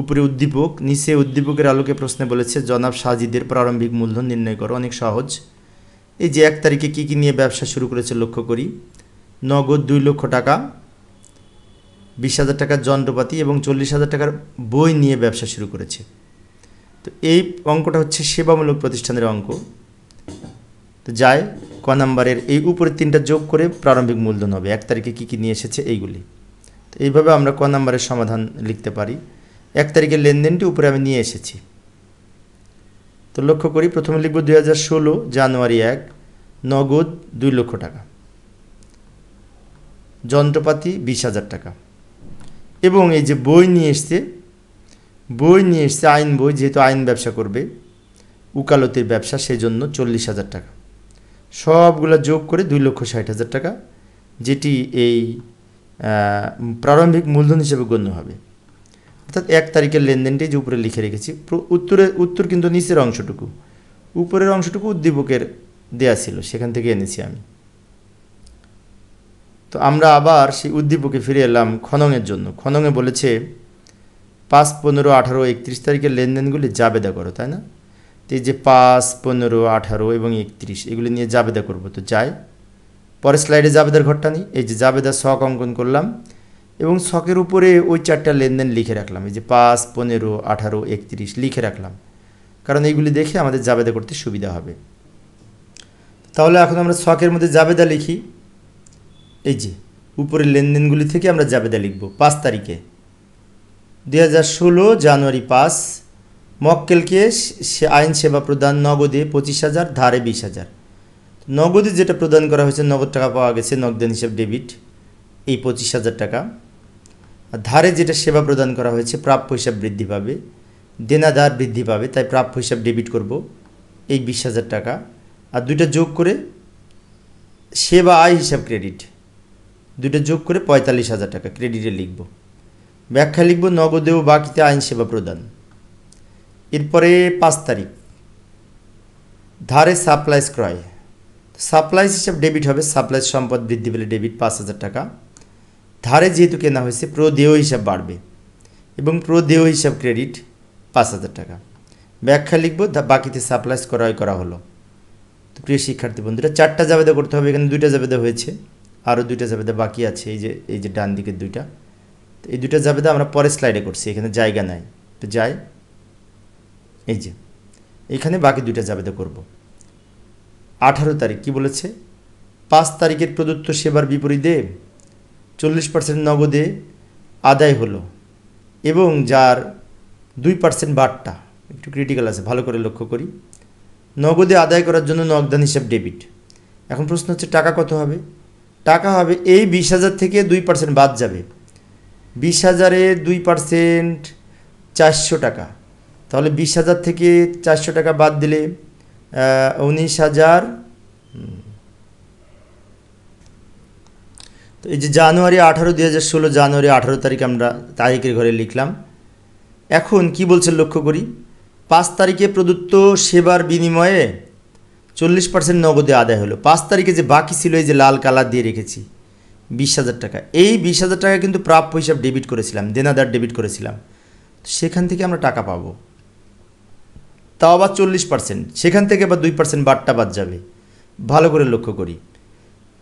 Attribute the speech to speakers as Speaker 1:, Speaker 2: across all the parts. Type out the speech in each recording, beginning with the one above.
Speaker 1: উপরে উদ্দীপক, নিচে উদ্দীপকের আলোকে প্রশ্নে বলেছে জনাব সাজিদের প্রারম্ভিক মূলধন নির্ণয় করো। অনেক সহজ। এই যে 1 তারিখে কী কী নিয়ে ব্যবসা শুরু করেছে লক্ষ্য করি। নগদ 2 লক্ষ টাকা, 20,000 টাকার যন্ত্রপাতি এবং 40,000 টাকার বই নিয়ে ব্যবসা শুরু করেছে। তো এই অঙ্কটা হচ্ছে সেবামূলক প্রতিষ্ঠানের অঙ্ক। তো যায় ক নাম্বারের এই উপরের 3টা যোগ করে প্রারম্ভিক মূলধন হবে। 1 তারিখে কী কী নিয়ে এসেছে এইগুলি। তো এইভাবে আমরা ক নাম্বারের সমাধান লিখতে পারি। 1 তারিখের লেনদেনটি উপরে আমি নিয়ে এসেছি। তো লক্ষ্য করি, প্রথমে লিখব 2016 জানুয়ারি 1 নগদ 2 লক্ষ টাকা, যন্ত্রপাতি 20,000 টাকা, এবং এই যে বই নিয়ে এসছে আইন বই, যেহেতু আইন ব্যবসা করবে, উকালতির ব্যবসা, সেজন্য 40,000 টাকা। সবগুলো যোগ করে 2,60,000 টাকা, যেটি এই প্রারম্ভিক মূলধন হিসেবে গণ্য হবে। অর্থাৎ 1 তারিখের লেনদেনটি যে উপরে লিখে রেখেছি, উত্তর কিন্তু নিচের অংশটুকু, উপরের অংশটুকু উদ্দীপকের দেয়া ছিল, সেখান থেকে এনেছি আমি। তো আমরা আবার সেই উদ্দীপকে ফিরে এলাম খননের জন্য। খননে বলেছে 5, 15, 18, 31 তারিখের লেনদেনগুলি জাবেদা করো, তাই না? তো এই যে 5, 15, 18 এবং 31 এগুলি নিয়ে জাবেদা করব। তো যাই পরের স্লাইডে জাবেদার ঘরটা নিই। এই যে জাবেদার ছক অঙ্কন করলাম এবং ছকের উপরে ওই 4টা লেনদেন লিখে রাখলাম। এই যে 5, 15, 18, 31 লিখে রাখলাম, কারণ এইগুলি দেখে আমাদের জাবেদা করতে সুবিধা হবে। তাহলে এখন আমরা ছকের মধ্যে জাবেদা লিখি। এই যে উপরের লেনদেনগুলি থেকে আমরা জাবেদা লিখব। 5 তারিখে 2016 জানুয়ারি 5 মক্কেলকে আইন সেবা প্রদান নগদে 25,000, ধারে 20,000। নগদে যেটা প্রদান করা হয়েছে, নগদ টাকা পাওয়া গেছে, নগদান হিসাব ডেবিট, এই 25,000 টাকা। আর ধারে যেটা সেবা প্রদান করা হয়েছে, প্রাপ্য হিসাব বৃদ্ধি পাবে, দেনাদার বৃদ্ধি পাবে, তাই প্রাপ্য হিসাব ডেবিট করব, এই 20,000 টাকা। আর দুইটা যোগ করে সেবা আয় হিসাব ক্রেডিট, দুইটা যোগ করে 45,000 টাকা ক্রেডিটে লিখব। ব্যাখ্যা লিখব নগদে ও বাকিতে আইন সেবা প্রদান। এরপরে 5 তারিখ ধারে সাপ্লাইজ ক্রয়, সাপ্লাইজ হিসাব ডেবিট হবে, সাপ্লাইজ সম্পদ বৃদ্ধি পেলে ডেবিট 5,000 টাকা। ধারে যেহেতু কেনা হয়েছে, প্রদেয় হিসাব বাড়বে এবং প্রদেয় হিসাব ক্রেডিট 5,000 টাকা। ব্যাখ্যা লিখব বাকিতে সাপ্লাইজ ক্রয় করা হলো। তো প্রিয় শিক্ষার্থী বন্ধুরা, 4টা জাবেদা করতে হবে। এখানে 2টা জাবেদা হয়েছে, আরও 2টা জাবেদা বাকি আছে। এই যে ডান দিকের 2টা, তো এই 2টা জাবেদা আমরা পরের স্লাইডে করছি, এখানে জায়গা নাই। তো যাই, এই যে এখানে বাকি 2টা জাবেদা করব। 18 তারিখ কি বলেছে, 5 তারিখের প্রদত্ত সেবার বিপরীতে 40% নগদে আদায় হলো এবং যার 2% বাট্টা, একটু ক্রিটিক্যাল আছে, ভালো করে লক্ষ্য করি। নগদে আদায় করার জন্য নগদান হিসাব ডেবিট। এখন প্রশ্ন হচ্ছে টাকা কত হবে? টাকা হবে এই 20,000 থেকে 2% বাদ যাবে। 20,000-এ 2% 400 টাকা। তাহলে 20,000 থেকে 400 টাকা বাদ দিলে 19,000। তো এই যে জানুয়ারি 18, 2016 জানুয়ারি 18 তারিখ আমরা তারিখের ঘরে লিখলাম। এখন কি বলছে লক্ষ্য করি, 5 তারিখে প্রদত্ত সেবার বিনিময়ে 40% নগদে আদায় হলো। 5 তারিখে যে বাকি ছিল, এই যে লাল কালার দিয়ে রেখেছি 20,000 টাকা, এই 20,000 টাকা কিন্তু প্রাপ্য হিসাব ডেবিট করেছিলাম, দেনাদার ডেবিট করেছিলাম, সেখান থেকে আমরা টাকা পাবো। তাও আবার 40%, সেখান থেকে আবার 2% বাট্টা বাদ যাবে। ভালো করে লক্ষ্য করি,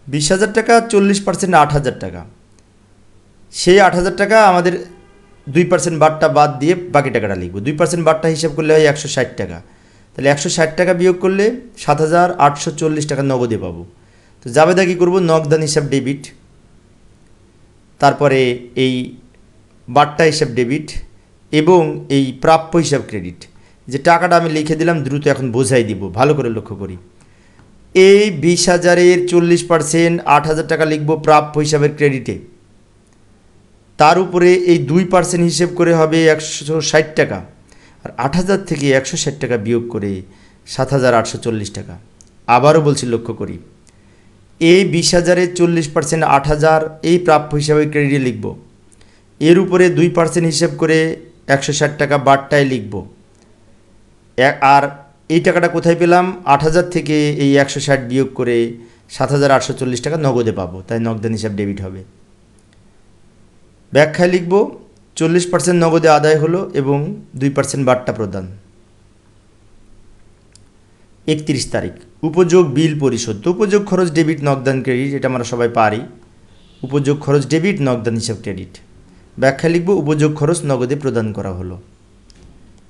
Speaker 1: 20,000 টাকা 40% 8,000 টাকা। সেই 8,000 টাকা আমাদের 2% বাট্টা বাদ দিয়ে বাকি টাকাটা লিখব। 2% বাট্টা হিসাব করলে হয় 160 টাকা। তাহলে 160 টাকা বিয়োগ করলে 7,840 টাকা নগদে পাবো। তো জাবেদা কী করবো, নগদান হিসাব ডেবিট, তারপরে এই বাট্টা হিসাব ডেবিট এবং এই প্রাপ্য হিসাব ক্রেডিট। যে টাকাটা আমি লিখে দিলাম, দ্রুত এখন বোঝাই দিব, ভালো করে লক্ষ্য করি। এই 20,000-এর 40% 8,000 টাকা লিখব প্রাপ্য হিসাবের ক্রেডিটে, তার উপরে এই 2% হিসেব করে হবে 160 টাকা, আর 8,000 থেকে 160 টাকা বিয়োগ করে 7,840 টাকা। আবারও বলছি লক্ষ্য করি, এই 20,000-এর 40% 8,000 এই প্রাপ্য হিসাবে ক্রেডিটে লিখব, এর উপরে 2% হিসেব করে 160 টাকা বাট্টায় লিখব। আর এই টাকাটা কোথায় পেলাম, 8,000 থেকে এই 160 বিয়োগ করে 7,840 টাকা নগদে পাবো, তাই নগদান হিসাব ডেবিট হবে। ব্যাখ্যায় লিখব 40% নগদে আদায় হলো এবং 2% বাট্টা প্রদান। 31 তারিখ উপযোগ বিল পরিশোধ। তো উপযোগ খরচ ডেবিট, নগদান ক্রেডিট, এটা আমরা সবাই পারি। উপযোগ খরচ ডেবিট, নগদান হিসাব ক্রেডিট। ব্যাখ্যা লিখব উপযোগ খরচ নগদে প্রদান করা হলো।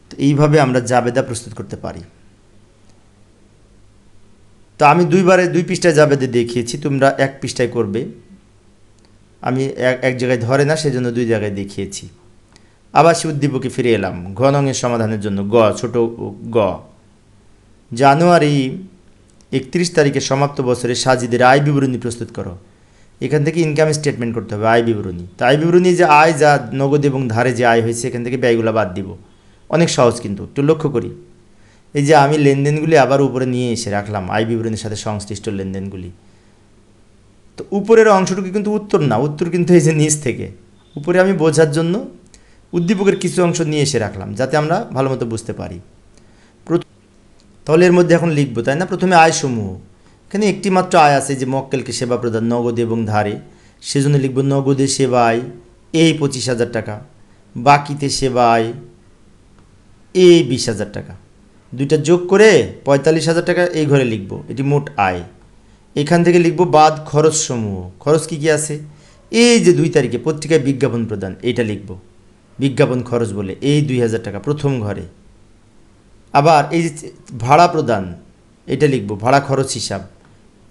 Speaker 1: তো এইভাবে আমরা জাবেদা প্রস্তুত করতে পারি। তো আমি 2 পৃষ্ঠায় জাবেদা দেখিয়েছি, তোমরা 1 পৃষ্ঠায় করবে। আমি এক জায়গায় ধরে না, সেজন্য 2 জায়গায় দেখিয়েছি। আবার সে উদ্দীপকে ফিরে এলাম ঘ নংয়ের সমাধানের জন্য। গ ছোট গ, জানুয়ারি 31 তারিখে সমাপ্ত বছরে সাজিদের আয় বিবরণী প্রস্তুত করো। এখান থেকে ইনকাম স্টেটমেন্ট করতে হবে, আয় বিবরণী। তো আয় বিবরণী যে আয়, যা নগদ এবং ধারে যে আয় হয়েছে, এখান থেকে ব্যয়গুলো বাদ দিব। অনেক সহজ, কিন্তু একটু লক্ষ্য করি। এই যে আমি লেনদেনগুলি আবার উপরে নিয়ে এসে রাখলাম, আয় বিবরণীর সাথে সংশ্লিষ্ট লেনদেনগুলি। তো উপরের অংশটুকু কিন্তু উত্তর না, উত্তর কিন্তু এই যে নিচ থেকে উপরে আমি বোঝার জন্য উদ্দীপকের কিছু অংশ নিয়ে এসে রাখলাম, যাতে আমরা ভালো মতো বুঝতে পারি। তাহলে এর মধ্যে এখন লিখবো, তাই না? প্রথমে আয় সমূহ। এখানে একটি মাত্র আয় আছে, যে মক্কেলকে সেবা প্রদান নগদে এবং ধারে। সেজন্য লিখব নগদে সেবায় এই 25,000 টাকা, বাকিতে সেবায় এই 20,000 টাকা। দুইটা যোগ করে 45,000 টাকা এই ঘরে লিখব, এটি মোট আয়। এখান থেকে লিখব বাদ খরচ সমূহ। খরচ কী কী আছে? এই যে 2 তারিখে পত্রিকায় বিজ্ঞাপন প্রদান, এইটা লিখব বিজ্ঞাপন খরচ বলে, এই 2,000 টাকা প্রথম ঘরে। আবার এই যে ভাড়া প্রদান, এটা লিখব ভাড়া খরচ হিসাব,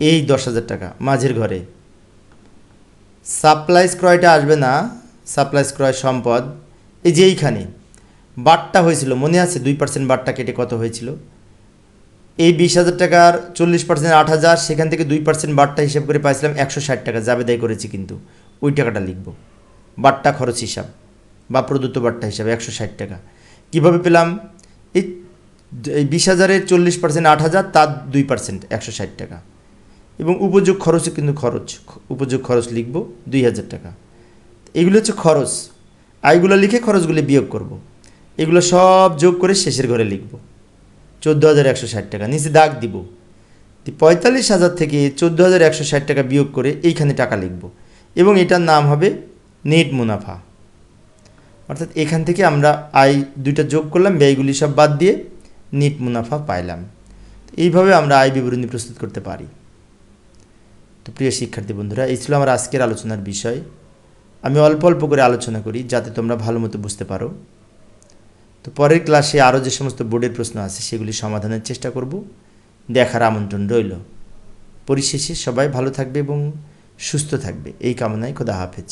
Speaker 1: এই 10,000 টাকা মাঝের ঘরে। সাপ্লাইজ ক্রয়টা আসবে না, সাপ্লাইজ ক্রয় সম্পদ। এই যে এইখানে বাট্টা হয়েছিল, মনে আছে? 2% বাট্টা কেটে কত হয়েছিল? এই 20,000 টাকার 40% 8,000, সেখান থেকে 2% বাট্টা হিসাব করে পাইছিলাম 160 টাকা, জাবেদাই করেছি, কিন্তু ওই টাকাটা লিখব বাট্টা খরচ হিসাব বা প্রদত্ত বাট্টা হিসাবে 160 টাকা। কীভাবে পেলাম? এই 20,000-এর 40% 8,000, তার 2% 160 টাকা। এবং উপযোগ খরচও কিন্তু খরচ, উপযোগ খরচ লিখব 2,000 টাকা। এগুলো হচ্ছে খরচ। আয়গুলো লিখে খরচগুলি বিয়োগ করব। এগুলো সব যোগ করে শেষের ঘরে লিখব 14,160 টাকা, নিচে দাগ দিব। 45,000 থেকে 14,160 টাকা বিয়োগ করে এইখানে টাকা লিখব, এবং এটার নাম হবে নেট মুনাফা। অর্থাৎ এখান থেকে আমরা আয় দুইটা যোগ করলাম, ব্যয়গুলি সব বাদ দিয়ে নেট মুনাফা পাইলাম। এইভাবে আমরা আয় বিবরণী প্রস্তুত করতে পারি। তো প্রিয় শিক্ষার্থী বন্ধুরা, এই ছিল আমার আজকের আলোচনার বিষয়। আমি অল্প অল্প করে আলোচনা করি, যাতে তোমরা ভালো মতো বুঝতে পারো। তো পরের ক্লাসে আরও যে সমস্ত বোর্ডের প্রশ্ন আছে, সেগুলি সমাধানের চেষ্টা করব। দেখার আমন্ত্রণ রইল। পরিশেষে সবাই ভালো থাকবে এবং সুস্থ থাকবে, এই কামনায় খোদা হাফেজ।